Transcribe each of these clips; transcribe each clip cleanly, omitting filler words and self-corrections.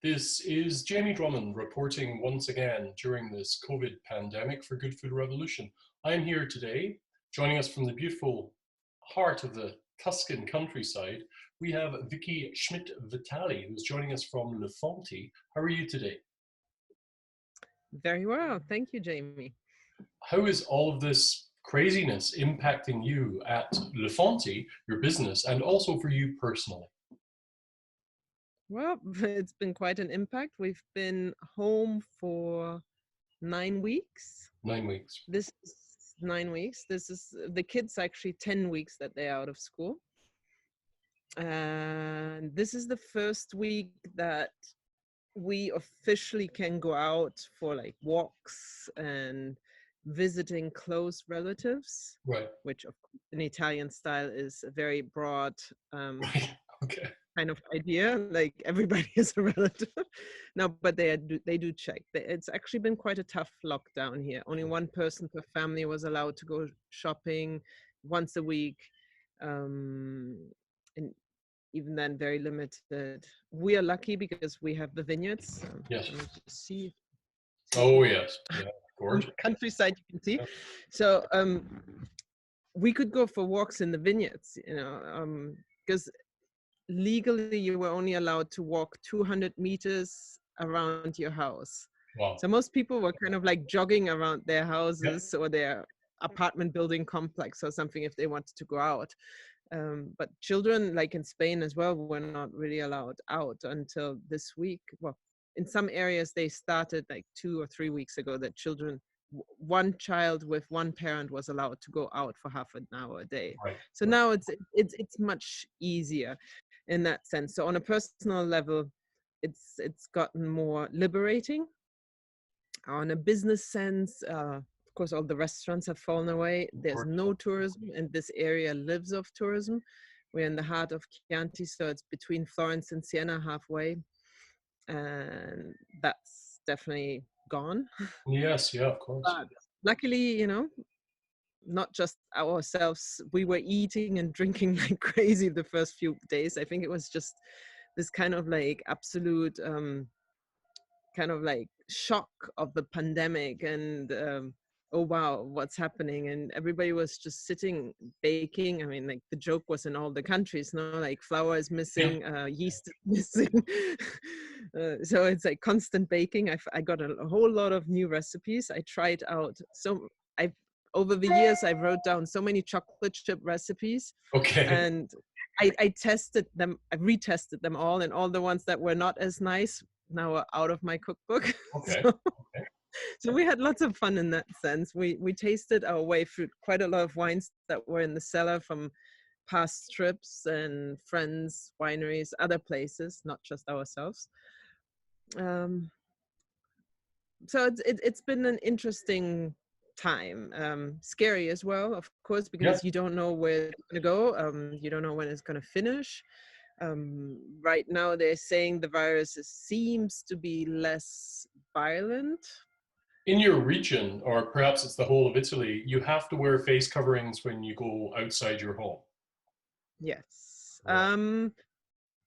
This is Jamie Drummond reporting once again during this COVID pandemic for Good Food Revolution. I'm here today, joining us from the beautiful heart of the Tuscan countryside. We have Vicky Schmitt Vitali, who's joining us from Fonti. How are you today? Very well. Thank you, Jamie. How is all of this craziness impacting you at Fonti, your business, and also for you personally? Well, it's been quite an impact. We've been home for 9 weeks. 9 weeks. This is 9 weeks. This is the kids actually 10 weeks that they're out of school. And this is the first week that we officially can go out for like walks and visiting close relatives, Right. which of course, in Italian style is a very broad Right. Okay. kind of idea, like everybody is a relative. No, but they do check. It's actually been quite a tough lockdown here. Only one person per family was allowed to go shopping once a week, and even then very limited. We are lucky because we have the vineyards. Yes. Let me just see. Oh yes, yeah, of course. Countryside, you can see. Yeah. So we could go for walks in the vineyards, because legally you were only allowed to walk 200 meters around your house. Wow. So most people were kind of like jogging around their houses or their apartment building complex or something if they wanted to go out. But children, like in Spain as well, were not really allowed out until this week. Well, in some areas they started like 2 or 3 weeks ago that children, one child with one parent was allowed to go out for half an hour a day. Right. So now it's much easier in that sense. So on a personal level, it's gotten more liberating. On a business sense, of course, all the restaurants have fallen away. There's no tourism, and this area lives off tourism. We're in the heart of Chianti, so it's between Florence and Siena, halfway, and that's definitely gone. Yes, yeah, of course. But luckily, not just ourselves, we were eating and drinking like crazy the first few days. I think it was just this kind of like absolute kind of like shock of the pandemic and oh wow, what's happening? And everybody was just sitting baking. I mean, like the joke was in all the countries, no, like flour is missing, yeast is missing. So it's like constant baking. I got a whole lot of new recipes. I tried out over the years, I wrote down so many chocolate chip recipes. Okay. And I tested them, I retested them all, and all the ones that were not as nice now are out of my cookbook. Okay. So we had lots of fun in that sense. We tasted our way through quite a lot of wines that were in the cellar from past trips and friends, wineries, other places, not just ourselves. So it's been an interesting time, scary as well, of course, because you don't know where it's going to go. You don't know when it's going to finish. Right now they're saying the virus seems to be less violent. In your region, or perhaps it's the whole of Italy, you have to wear face coverings when you go outside your home. Yes. Right.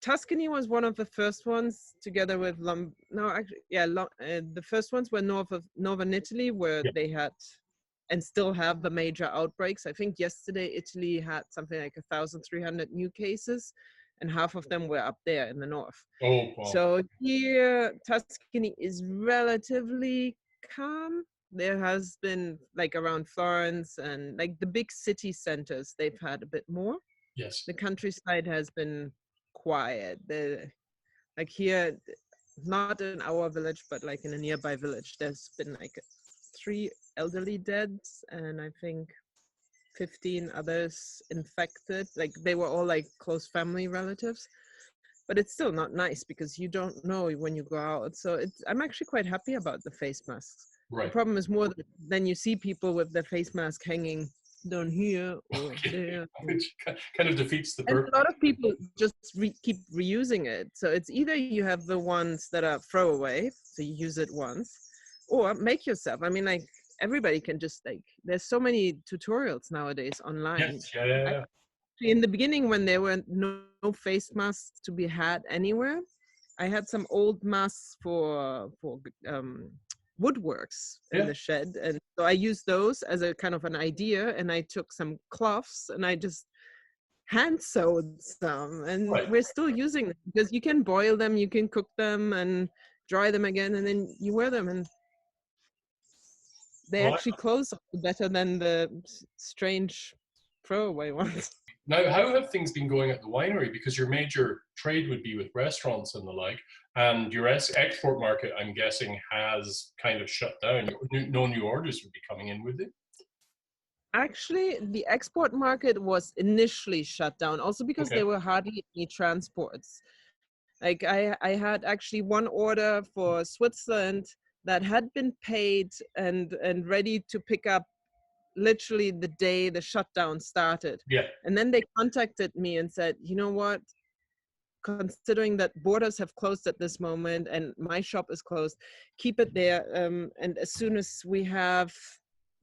Tuscany was one of the first ones, together with the first ones were northern Italy, where they had and still have the major outbreaks. I think yesterday Italy had something like 1,300 new cases, and half of them were up there in the north. Oh, wow. So here, Tuscany is relatively calm. There has been, like around Florence and like the big city centers, they've had a bit more. Yes. The countryside has been quiet. Like here, not in our village, but like in a nearby village, there's been like 3 elderly deaths and I think 15 others infected. Like they were all like close family relatives, but it's still not nice because you don't know when you go out. So I'm actually quite happy about the face masks. Right. The problem is more that then you see people with their face mask hanging down here or there. Which kind of defeats the purpose. And a lot of people just keep reusing it. So it's either you have the ones that are throwaway, so you use it once, or make yourself. I mean, like everybody can just like, there's so many tutorials nowadays online. Yes, yeah. In the beginning, when there were no face masks to be had anywhere, I had some old masks for woodworks in Yeah, the shed, and so I used those as a kind of an idea. And I took some cloths and I just hand sewed some, and right. we're still using them because you can boil them, you can cook them, and dry them again, and then you wear them, and they Well, actually close better than the strange throwaway ones. now, how have things been going at the winery? Because your major trade would be with restaurants and the like, and your export market, I'm guessing, has kind of shut down. No new orders would be coming in, would they? Actually, the export market was initially shut down, also because Okay. there were hardly any transports. Like I had actually one order for Switzerland that had been paid and ready to pick up literally the day the shutdown started. Yeah. And then they contacted me and said, you know what, considering that borders have closed at this moment and my shop is closed, keep it there. And as soon as we have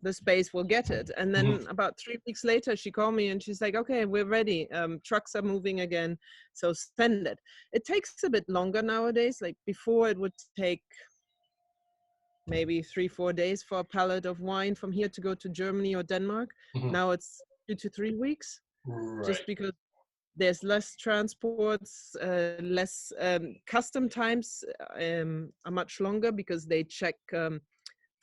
the space, we'll get it. And Mhm. then about 3 weeks later, she called me and she's like, okay, we're ready. Trucks are moving again. So send it. It takes a bit longer nowadays. Like before, it would take maybe 3-4 days for a pallet of wine from here to go to Germany or Denmark. Mhm. Now it's 2 to 3 weeks, just Right. because there's less transports, less custom times are much longer because they check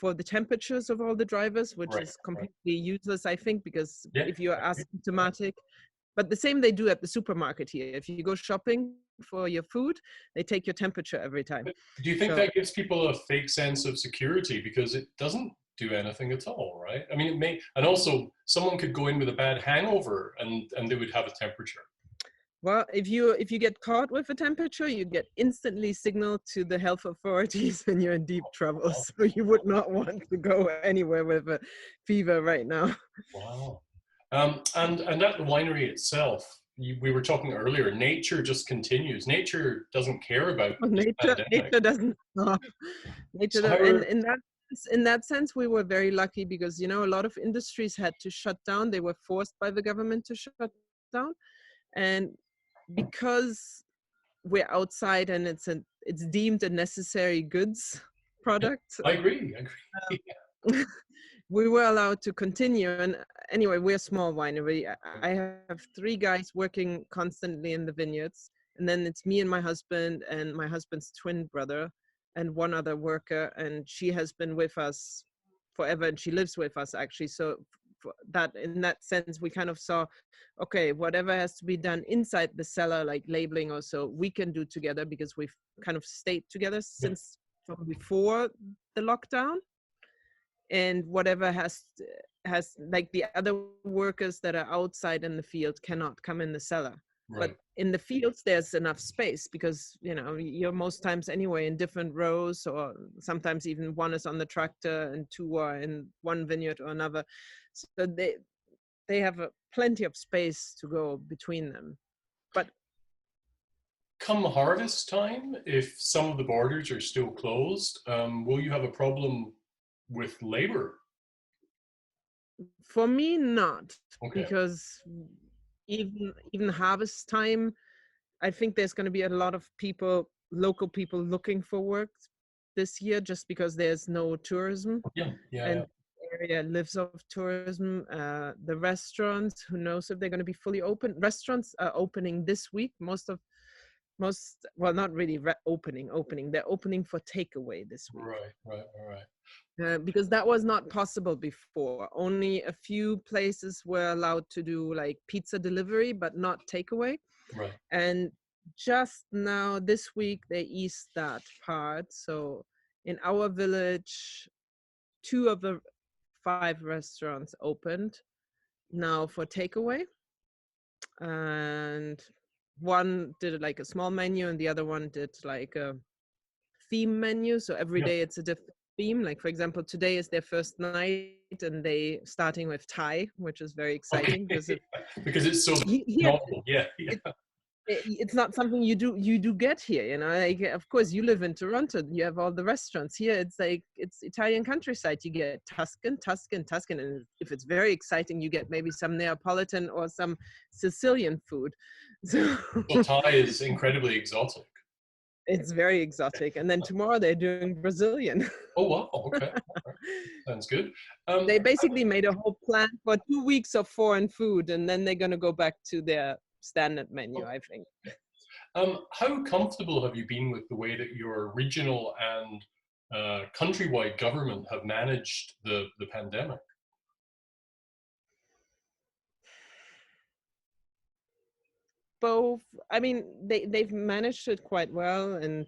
for the temperatures of all the drivers, which Right. is Right. completely useless, I think, because Yeah. if you're asymptomatic, but the same they do at the supermarket here. If you go shopping for your food, they take your temperature every time. But do you think So that gives people a fake sense of security because it doesn't do anything at all, right? I mean, it may, and also someone could go in with a bad hangover and they would have a temperature. well, if you get caught with a temperature, you get instantly signaled to the health authorities, and you're in deep trouble. Wow. So you would not want to go anywhere with a fever right now. Wow. And at the winery itself, we were talking earlier, nature just continues. Nature doesn't care about Well, this nature pandemic. nature doesn't stop. So how are, In that sense, we were very lucky because a lot of industries had to shut down. They were forced by the government to shut down, and because we're outside and it's deemed a necessary goods yeah, product, I agree. I agree. we were allowed to continue. And anyway, we're a small winery. I have 3 guys working constantly in the vineyards, and then it's me and my husband's twin brother and one other worker, and she has been with us forever, and she lives with us actually. So that in that sense, we kind of saw, okay, whatever has to be done inside the cellar, like labeling or so, we can do together because we've kind of stayed together Yeah, since from before the lockdown. And whatever has like the other workers that are outside in the field cannot come in the cellar, but right. in the fields there's enough space because you're most times anyway in different rows, or sometimes even one is on the tractor and 2 are in one vineyard or another, so they have plenty of space to go between them. But Come harvest time, if some of the borders are still closed, will you have a problem with labor? for me, not, Okay. because even harvest time, I think there's going to be a lot of people, local people, looking for work this year just because there's no tourism, Yeah. Yeah. Yeah. and the area lives off tourism. The restaurants, who knows if they're going to be fully open? Restaurants are opening this week. Well, not really opening. They're opening for takeaway this week. Right. Right. Right. Because that was not possible before. Only a few places were allowed to do like pizza delivery, but not takeaway. Right. And just now, this week, they eased that part. So in our village, 2 of the 5 restaurants opened now for takeaway. And one did like a small menu, and the other one did like a theme menu. So every Yeah. day it's a different theme. Like, for example, today is their first night, and they starting with Thai, which is very Okay. exciting because Because it's so here normal. Yeah. Yeah. it's not something you do get here, like, of course you live in Toronto, you have all the restaurants here. It's like it's Italian countryside. You get Tuscan, and if it's very exciting, you get maybe some Neapolitan or some Sicilian food. So So Thai is incredibly exotic. It's very exotic. And then tomorrow they're doing Brazilian. Oh, wow. Okay. All right. Sounds good. They basically made a whole plan for 2 weeks of foreign food, and then they're going to go back to their standard menu, I think. How comfortable have you been with the way that your regional and countrywide government have managed the pandemic? Both, I mean, they've managed it quite well, and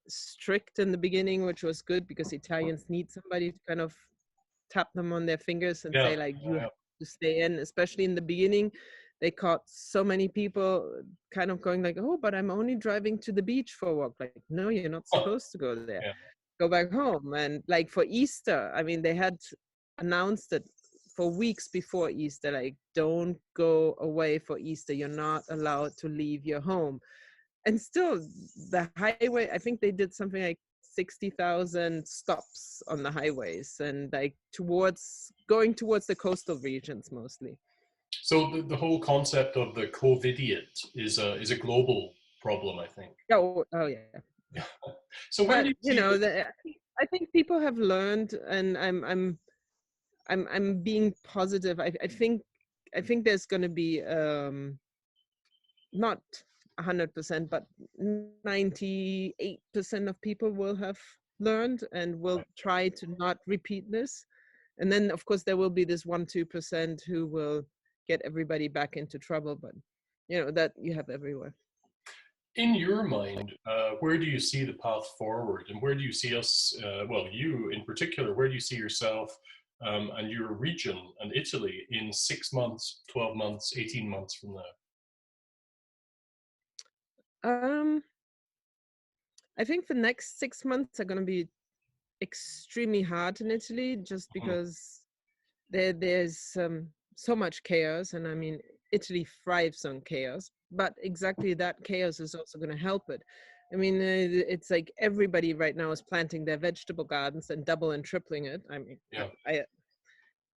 strict in the beginning, which was good because Italians need somebody to kind of tap them on their fingers and Yeah, say like, you yeah, have to stay in. Especially in the beginning, they caught so many people kind of going like, oh, but I'm only driving to the beach for a walk. Like, no, you're not yeah. supposed to go there. Yeah. Go back home. And like for Easter, I mean, they had announced it for weeks before Easter, like, don't go away for Easter. You're not allowed to leave your home. And still, the highway, I think they did something like 60,000 stops on the highways, and like going towards the coastal regions mostly. So the whole concept of the COVIDiot is a global problem, I think. Oh yeah. Yeah. So where do But you see I think people have learned, and I'm being positive. I think there's going to be not 100%, but 98% of people will have learned and will try to not repeat this. And then, of course, there will be this 1-2% who will get everybody back into trouble. But that you have everywhere. in your mind, where do you see the path forward, and where do you see us? Well, you in particular, where do you see yourself and your region and Italy in 6 months, 12 months, 18 months from now? I think the next 6 months are going to be extremely hard in Italy, just Mhm. because there's so much chaos, and I mean, Italy thrives on chaos, but exactly that chaos is also going to help it. I mean, it's like everybody right now is planting their vegetable gardens and double and tripling it. I mean, Yeah.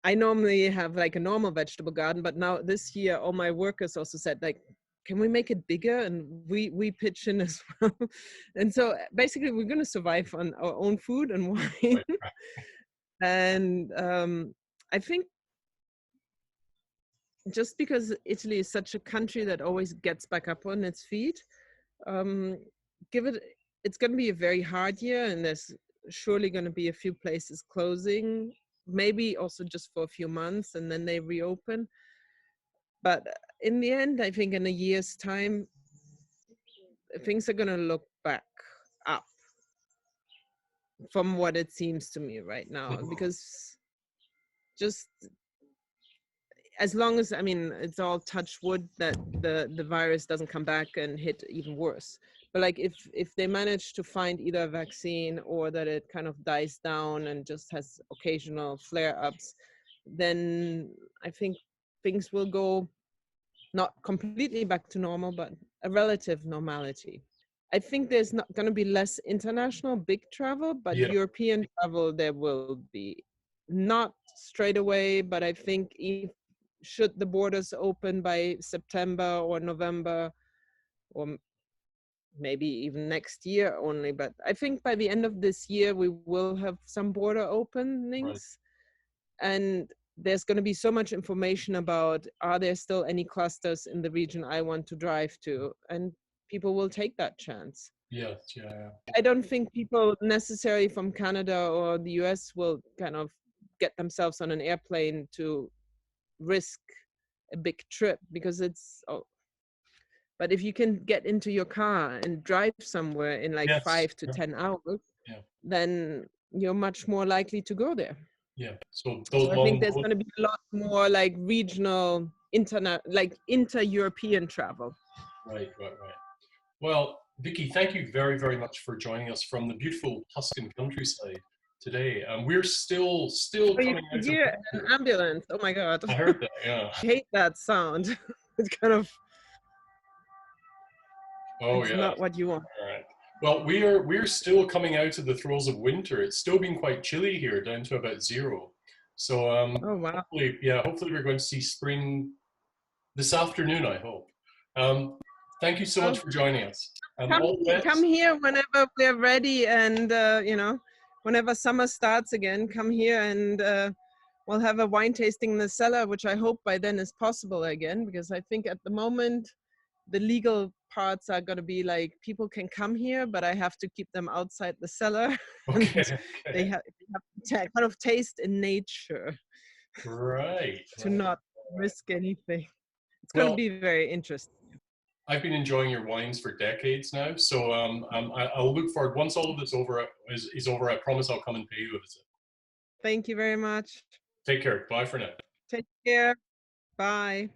I normally have like a normal vegetable garden, but now this year, all my workers also said like, can we make it bigger? And we pitch in as well. And so basically, we're going to survive on our own food and wine. Right, right. And I think just because Italy is such a country that always gets back up on its feet, um, it's going to be a very hard year, and there's surely going to be a few places closing, maybe also just for a few months, and then they reopen. But in the end, I think in a year's time, things are going to look back up from what it seems to me right now, because just as long as, I mean, it's all touch wood that the virus doesn't come back and hit even worse. But like if they manage to find either a vaccine or that it kind of dies down and just has occasional flare-ups, then I think things will go not completely back to normal, but a relative normality. I think there's not going to be less international big travel, but Yeah. European travel there will be. Not straight away, but I think if should the borders open by September or November, or maybe even next year only, but I think by the end of this year we will have some border Right. openings. And there's going to be so much information about, are there still any clusters in the region I want to drive to, and people will take that chance. Yeah. Yeah. I don't think people necessarily from Canada or the US will kind of get themselves on an airplane to risk a big trip, because but if you can get into your car and drive somewhere in like Yes. 5 to 10 hours, Yeah. then you're much more likely to go there. Yeah. So So those I think long there's road. going to be a lot more like regional, like inter-European travel. Right. Right. Right. Well, Vicky, thank you very, very much for joining us from the beautiful Tuscan countryside today. We're still Oh, you coming can out of hear an winter. ambulance. Oh my God. I heard that. Yeah. I hate that sound. It's kind of, Oh it's yeah. not what you want. All right. Well, we're still coming out of the throes of winter. It's still been quite chilly here, down to about 0. So Oh wow. hopefully, yeah, hopefully we're going to see spring this afternoon, I hope. Um, Thank you so much Well, for joining us. All the Come best. here whenever we're ready, and you know, whenever summer starts again, come here and we'll have a wine tasting in the cellar, which I hope by then is possible again, because I think at the moment the legal parts are going to be like people can come here, but I have to keep them outside the cellar, and Okay, they okay. have to kind of taste in nature Right, to right. not risk anything. It's going to Well, be very interesting. I've been enjoying your wines for decades now, so I'll look forward. Once all of this is over, I promise I'll come and pay you a visit. Thank you very much. Take care. Bye for now. Take care. Bye.